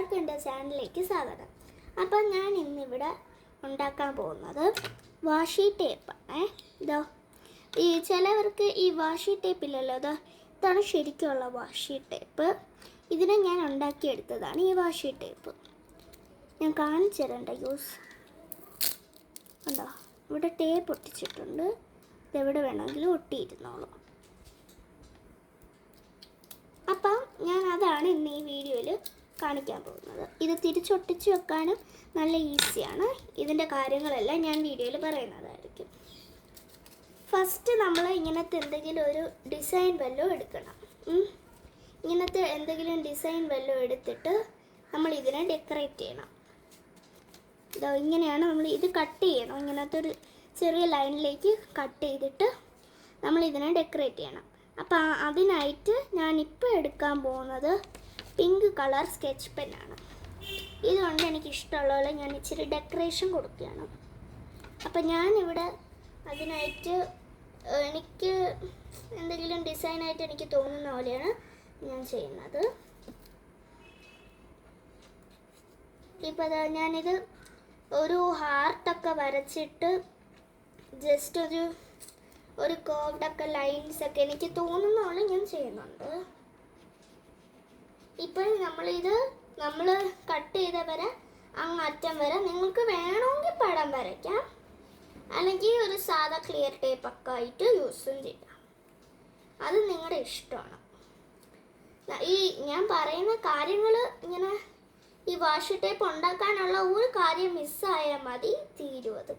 എല്ലാവർക്കും എൻ്റെ ചാനലിലേക്ക് സ്വാഗതം. അപ്പം ഞാൻ ഇന്നിവിടെ ഉണ്ടാക്കാൻ പോകുന്നത് വാഷി ടേപ്പാണ്. ഈ ചിലവർക്ക് ഈ വാഷി ടേപ്പില്ലല്ലോ, ഇതാണ് ശരിക്കുള്ള വാഷി ടേപ്പ്. ഇതിനെ ഞാൻ ഉണ്ടാക്കിയെടുത്തതാണ് ഈ വാഷി ടേപ്പ്. ഞാൻ കാണിച്ചു തരേണ്ട യൂസ് ഉണ്ടോ, ഇവിടെ ടേപ്പ് ഒട്ടിച്ചിട്ടുണ്ട്. ഇതെവിടെ വേണമെങ്കിലും ഒട്ടിയിരുന്നോളൂ. അപ്പം ഞാൻ അതാണ് ഇന്ന് ഈ വീഡിയോയിൽ കാണിക്കാൻ പോകുന്നത്. ഇത് തിരിച്ചൊട്ടിച്ച് വെക്കാനും നല്ല ഈസിയാണ്. ഇതിൻ്റെ കാര്യങ്ങളെല്ലാം ഞാൻ വീഡിയോയിൽ പറയുന്നതായിരിക്കും. ഫസ്റ്റ് നമ്മൾ ഇങ്ങനത്തെ എന്തെങ്കിലും ഒരു ഡിസൈൻ വല്ലതും എടുക്കണം. ഇങ്ങനത്തെ എന്തെങ്കിലും ഡിസൈൻ വല്ലതും എടുത്തിട്ട് നമ്മൾ ഇതിനെ ഡെക്കറേറ്റ് ചെയ്യണം. ഇങ്ങനെയാണ് നമ്മൾ ഇത് കട്ട് ചെയ്യണം. ഇങ്ങനത്തെ ഒരു ചെറിയ ലൈനിലേക്ക് കട്ട് ചെയ്തിട്ട് നമ്മൾ ഇതിനെ ഡെക്കറേറ്റ് ചെയ്യണം. അപ്പോൾ അതിനായിട്ട് ഞാനിപ്പോൾ എടുക്കാൻ പോകുന്നത് പിങ്ക് കളർ സ്കെച്ച് പെന്നാണ്. ഇതുകൊണ്ട് എനിക്കിഷ്ടമുള്ള പോലെ ഞാൻ ഇച്ചിരി ഡെക്കറേഷൻ കൊടുക്കുകയാണ്. അപ്പം ഞാനിവിടെ അതിനായിട്ട് എനിക്ക് എന്തെങ്കിലും ഡിസൈനായിട്ട് എനിക്ക് തോന്നുന്ന പോലെയാണ് ഞാൻ ചെയ്യുന്നത്. ഇപ്പോൾ ഞാനിത് ഒരു ഹാർട്ടൊക്കെ വരച്ചിട്ട് ജസ്റ്റ് ഒരു കോവ്ഡൊക്കെ ലൈൻസൊക്കെ എനിക്ക് തോന്നുന്ന പോലെ ഞാൻ ചെയ്യുന്നുണ്ട്. ഇപ്പം നമ്മൾ കട്ട് ചെയ്ത വരെ അങ്ങ് അറ്റം വരെ നിങ്ങൾക്ക് വേണമെങ്കിൽ പടം വരയ്ക്കാം, അല്ലെങ്കിൽ ഒരു സാധാ ക്ലിയർ ടേപ്പൊക്കെ ആയിട്ട് യൂസും ചെയ്യാം. അത് നിങ്ങളുടെ ഇഷ്ടമാണ്. ഈ ഞാൻ പറയുന്ന കാര്യങ്ങൾ ഇങ്ങനെ ഈ വാഷി ടേപ്പ് ഉണ്ടാക്കാനുള്ള ഒരു കാര്യം മിസ്സായാൽ മതി, തീരുവത്.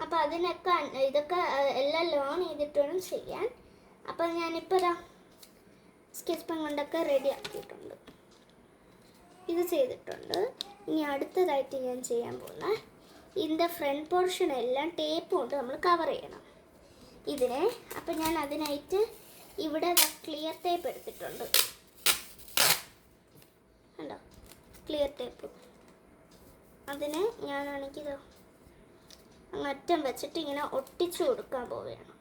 അപ്പം അതിനൊക്കെ ഇതൊക്കെ എല്ലാം ലേൺ ചെയ്തിട്ട് വേണം ചെയ്യാൻ. അപ്പം ഞാനിപ്പോൾ സ്കെച്ച് പെൻ കൊണ്ടൊക്കെ റെഡി ആക്കിയിട്ടുണ്ട്, ഇത് ചെയ്തിട്ടുണ്ട്. ഇനി അടുത്തതായിട്ട് ഞാൻ ചെയ്യാൻ പോകുന്ന ഇതിൻ്റെ ഫ്രണ്ട് പോർഷൻ എല്ലാം ടേപ്പ് കൊണ്ട് നമ്മൾ കവർ ചെയ്യണം ഇതിനെ. അപ്പം ഞാൻ അതിനായിട്ട് ഇവിടെ ക്ലിയർ ടേപ്പ് എടുത്തിട്ടുണ്ട്. കണ്ടോ, ക്ലിയർ ടേപ്പ്. അതിനെ ഞാനാണെങ്കിൽ അങ്ങറ്റം വെച്ചിട്ട് ഇങ്ങനെ ഒട്ടിച്ചു കൊടുക്കാൻ പോവുകയാണ്.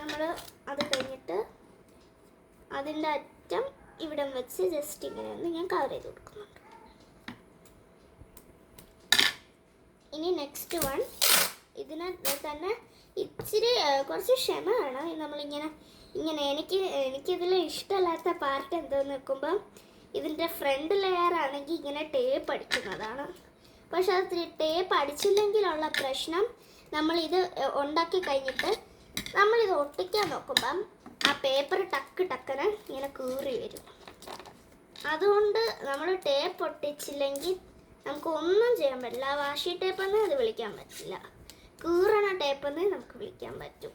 നമ്മൾ അത് കഴിഞ്ഞിട്ട് അതിൻ്റെ അറ്റം ഇവിടം വെച്ച് ജസ്റ്റ് ഇങ്ങനെ ഒന്ന് ഞാൻ കവർ ചെയ്ത് കൊടുക്കുന്നുണ്ട്. ഇനി നെക്സ്റ്റ് വൺ, ഇതിനെ തന്നെ ഇച്ചിരി കുറച്ച് ക്ഷമ വേണം. നമ്മളിങ്ങനെ എനിക്കിതിൽ ഇഷ്ടമല്ലാത്ത പാർട്ട് എന്താണെന്ന് വെക്കുമ്പം ഇതിൻ്റെ ഫ്രണ്ട് ലെയർ ആണെങ്കിൽ ഇങ്ങനെ ടേപ്പ് അടിക്കുന്നതാണ്. പക്ഷെ അത് ടേപ്പ് അടിച്ചില്ലെങ്കിലുള്ള പ്രശ്നം, നമ്മളിത് ഉണ്ടാക്കി കഴിഞ്ഞിട്ട് നമ്മളിത് ഒട്ടിക്കാൻ നോക്കുമ്പം ആ പേപ്പർ ടക്കനെ ഇങ്ങനെ കീറി വരും. അതുകൊണ്ട് നമ്മൾ ടേപ്പ് ഒട്ടിച്ചില്ലെങ്കിൽ നമുക്ക് ഒന്നും ചെയ്യാൻ പറ്റില്ല. ആ വാഷി ടേപ്പെന്ന് അത് വിളിക്കാൻ പറ്റില്ല, കീറണ ടേപ്പെന്ന് നമുക്ക് വിളിക്കാൻ പറ്റും.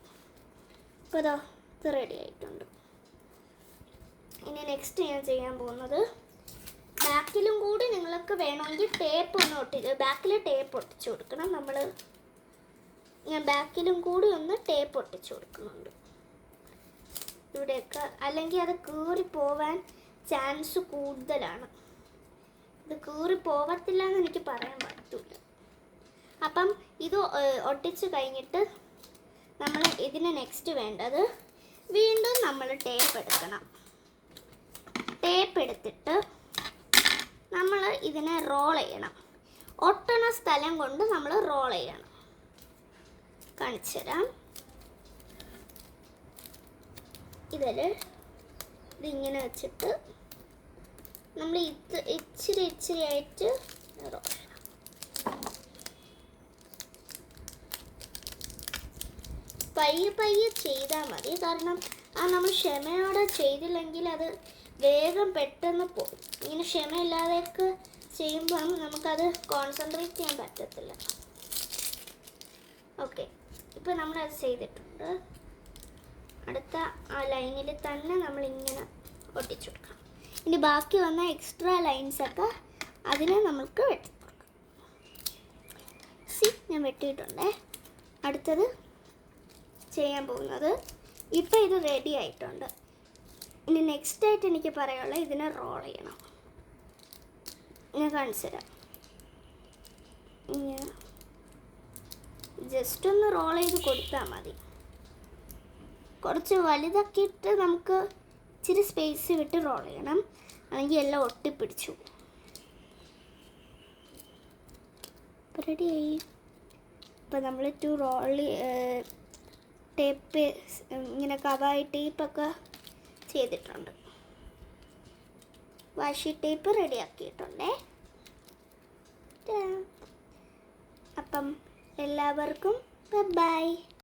അപ്പോൾ ഇത് റെഡി ആയിട്ടുണ്ട്. ഇനി നെക്സ്റ്റ് ഞാൻ ചെയ്യാൻ പോകുന്നത് ബാക്കിലും കൂടി നിങ്ങൾക്ക് വേണമെങ്കിൽ ടേപ്പ് ഒന്ന് ബാക്കിൽ ടേപ്പ് ഒട്ടിച്ചു കൊടുക്കണം. ഞാൻ ബാക്കിലും കൂടി ഒന്ന് ടേപ്പ് ഒട്ടിച്ചു കൊടുക്കുന്നുണ്ട് ഇവിടെയൊക്കെ, അല്ലെങ്കിൽ അത് കീറി പോവാൻ ചാൻസ് കൂടുതലാണ്. ഇത് കീറി പോവത്തില്ല എന്ന് എനിക്ക് പറയാൻ പറ്റില്ല. അപ്പം ഇത് ഒട്ടിച്ച് കഴിഞ്ഞിട്ട് നമ്മൾ ഇതിന് നെക്സ്റ്റ് വേണ്ടത് വീണ്ടും നമ്മൾ ടേപ്പ് എടുക്കണം. ടേപ്പ് എടുത്തിട്ട് നമ്മൾ ഇതിനെ റോൾ ചെയ്യണം. ഒട്ടണ സ്ഥലം കൊണ്ട് നമ്മൾ റോൾ ചെയ്യണം. കാണിച്ചു തരാം. ഇതിങ്ങനെ വെച്ചിട്ട് നമ്മൾ ഇച്ചിരി ആയിട്ട് റോൾ ചെയ്യണം. പയ്യെ ചെയ്താൽ മതി. കാരണം നമ്മൾ ക്ഷമയോടെ ചെയ്തില്ലെങ്കിൽ അത് വേഗം പെട്ടെന്ന് പോകും. ഇങ്ങനെ ക്ഷമയില്ലാതെയൊക്കെ ചെയ്യുമ്പം നമുക്കത് കോൺസെൻട്രേറ്റ് ചെയ്യാൻ പറ്റത്തില്ല. ഓക്കെ, ഇപ്പോൾ നമ്മളത് ചെയ്തിട്ടുണ്ട്. അടുത്ത ആ ലൈനിൽ തന്നെ നമ്മളിങ്ങനെ ഒട്ടിച്ചു കൊടുക്കണം. ഇനി ബാക്കി വന്ന എക്സ്ട്രാ ലൈൻസൊക്കെ അതിനെ നമുക്ക് വെട്ടി കൊടുക്കാം. ഞാൻ വെട്ടിയിട്ടുണ്ടേ. അടുത്തത് ചെയ്യാൻ പോകുന്നത്, ഇപ്പം ഇത് റെഡി ആയിട്ടുണ്ട്. ഇനി നെക്സ്റ്റ് ആയിട്ട് എനിക്ക് പറയാനുള്ളത് ഇതിനെ റോൾ ചെയ്യണം. ഞാൻ കാണിച്ചു തരാം. ജസ്റ്റ് ഒന്ന് റോൾ ചെയ്ത് കൊടുത്താൽ മതി. കുറച്ച് വലുതാക്കിയിട്ട് നമുക്ക് ഇച്ചിരി സ്പേസ് വിട്ട് റോൾ ചെയ്യണം, അല്ലെങ്കിൽ എല്ലാം ഒട്ടിപ്പിടിച്ചു. റെഡിയായി. ഇപ്പോൾ നമ്മൾ ടേപ്പ് ഇങ്ങനെ കവായി ടേപ്പൊക്കെ ചെയ്തിട്ടുണ്ട്. വാഷി ടേപ്പ് റെഡിയാക്കിയിട്ടുണ്ടേ. അപ്പം എല്ലാവർക്കും ബൈ.